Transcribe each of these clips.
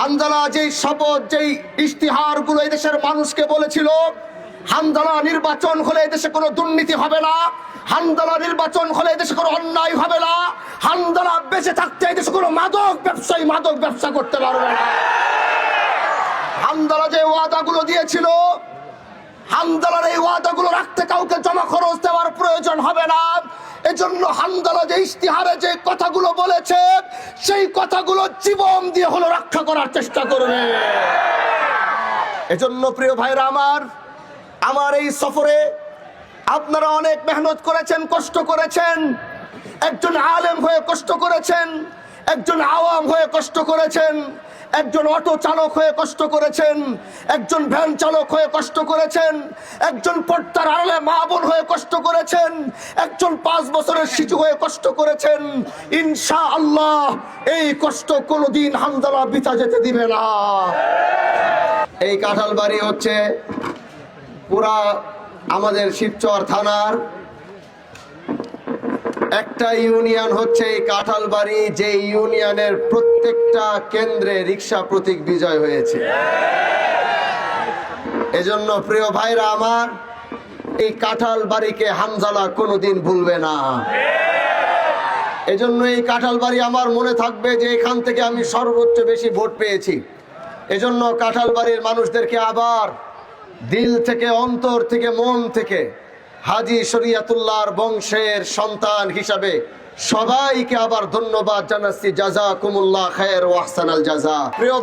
হানজালা যেই শপথ, যেই ইশতিহার গুলো এদেশের মানুষকে বলেছিল, হানজালা নির্বাচন হলে এদেশে কোনো দুর্নীতি হবে না, হানজালা নির্বাচন হলে এদেশে কোনো অন্যায় হবে না, হানজালা বেঁচে থাকতে এদেশে কোনো মাদক ব্যবসায়ী মাদক ব্যবসা করতে পারবে না। হানজালা যে ওয়াদাগুলো দিয়েছিল, হানজালার এই ওয়াদাগুলো রাখতে কাউকে জমা খরচ দেওয়ার প্রয়োজন হবে না। এজন্য হানজালা যে ইশতিহারে যে কথাগুলো বলেছে, সেই কথাগুলো জীবন দিয়ে হলো রক্ষা করার চেষ্টা করবে। এজন্য প্রিয় ভাইরা আমার এই সফরে আপনারা অনেক মেহনত করেছেন, কষ্ট করেছেন। একজন আলেম হয়ে কষ্ট করেছেন, একজন আওয়াম হয়ে কষ্ট করেছেন, একজন অটো চালক হয়ে কষ্ট করেছেন, একজন ভ্যান চালক হয়ে কষ্ট করেছেন, একজন পর্দার আড়ালে মা বোন হয়ে কষ্ট করেছেন, একজন 5 বছরের শিশু হয়ে কষ্ট করেছেন। ইনশাআল্লাহ এই কষ্ট কোনোদিন হানজালা বৃথা যেতে দিবে না। এই কাঁঠালবাড়ি হচ্ছে পুরা আমাদের শিবচর থানার একটা ইউনিয়ন, হচ্ছে এই কাঁঠালবাড়ি, যে ইউনিয়নের প্রত্যেকটা কেন্দ্রে রিক্সা প্রতীক বিজয় হয়েছে। এজন্য প্রিয় ভাইরা আমার, এই কাঁঠালবাড়িকে হানজালা কোনোদিন ভুলবে না। এজন্য এই কাঁঠালবাড়ি আমার মনে থাকবে যে এখান থেকে আমি সর্বোচ্চ বেশি ভোট পেয়েছি। এজন্য কাঁঠালবাড়ির মানুষদেরকে আবার দিল থেকে, অন্তর থেকে, মন থেকে হাজী শরিয়াতুল্লাহর বংশের সন্তান হিসাবে সবাইকে আবার ধন্যবাদ জানাচ্ছি। জাযাকুমুল্লাহ খায়র ওয়া আহসানাল জাযা। প্রিয়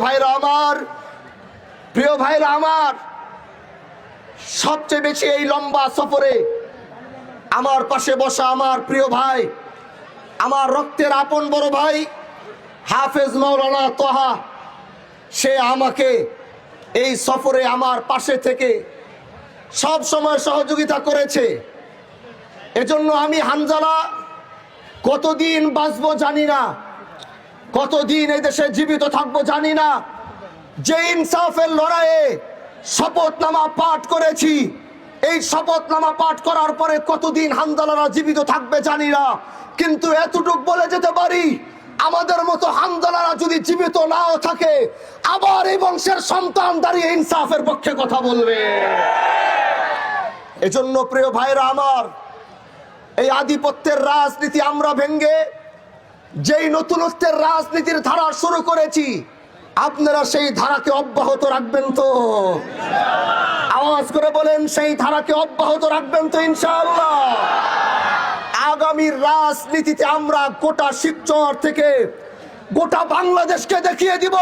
ভাইরা আমার, সবচেয়ে বেশি এই লম্বা সফরে আমার পাশে বসা আমার প্রিয় ভাই, আমার রক্তের আপন বড় ভাই হাফেজ মাওলানা তোহা, সে আমাকে এই সফরে আমার পাশে থেকে সব সময় সহযোগিতা করেছে। এজন্য আমি হানজালা কতদিন বাঁচবো জানি না, কতদিন এই দেশে জীবিত থাকবো জানি না। যে ইনসাফের লড়াইয়ে শপথনামা পাঠ করেছি, এই শপথনামা পাঠ করার পরে কতদিন হানজালারা জীবিত থাকবে জানি না, কিন্তু এতটুক বলে যেতে পারি, আমাদের মতো হানজালারা যদি জীবিত নাও থাকে, আবার এই বংশের সন্তান দাঁড়িয়ে ইনসাফের পক্ষে কথা বলবে। এজন্য প্রিয় ভাইরা আমার, এই আধিপত্যের রাজনীতি আমরা ভেঙ্গে যেই নতুনত্বের রাজনীতির ধারা শুরু করেছি, আপনারা সেই ধারাকে অব্যাহত রাখবেন তো? আওয়াজ করে বলেন, সেই ধারাকে অব্যাহত রাখবেন তো ইনশাআল্লাহ? আগামীর রাজনীতিতে আমরা গোটা শিবচর থেকে গোটা বাংলাদেশকে দেখিয়ে দিব,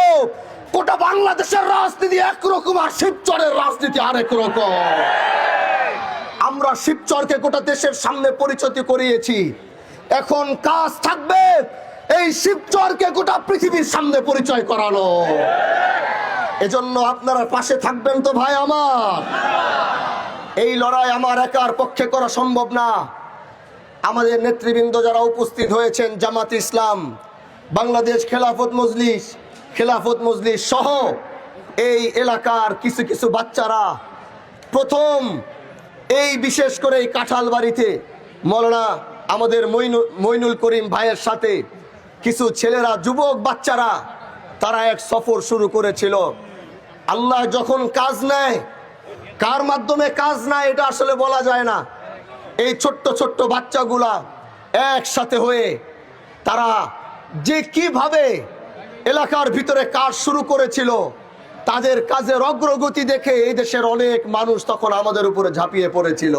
গোটা বাংলাদেশের রাজনীতি একরকম আর শিবচরের রাজনীতি আরেক রকম। আমরা শিবচরকে গোটা দেশের সামনে পরিচিত করিয়েছি, এখন কাজ থাকবে এই শিবচরকে গোটা পৃথিবীর সামনে পরিচয় করানো। এজন্য আপনারা পাশে থাকবেন তো ভাই আমার? এই লড়াই আমার একার পক্ষে করা সম্ভব না। আমাদের নেতৃবৃন্দ যারা উপস্থিত হয়েছেন, জামাত ইসলাম, বাংলাদেশ খেলাফত মজলিস সহ এই এলাকার কিছু কিছু বাচ্চারা প্রথম এই বিশেষ করে এই কাঁঠালবাড়িতে মৌলানা আমাদের মইনুল করিম ভাইয়ের সাথে কিছু ছেলেরা, যুবক বাচ্চারা, তারা এক সফর শুরু করেছিল। আল্লাহ যখন কাজ নেয়, কার মাধ্যমে কাজ নেয় এটা আসলে বলা যায় না। এই ছোট্ট ছোট্ট বাচ্চাগুলা একসাথে হয়ে তারা যে কিভাবে এলাকার ভিতরে কাজ শুরু করেছিল, তাদের কাজের অগ্রগতি দেখে এই দেশের অনেক মানুষ তখন আমাদের উপরে ঝাঁপিয়ে পড়েছিল।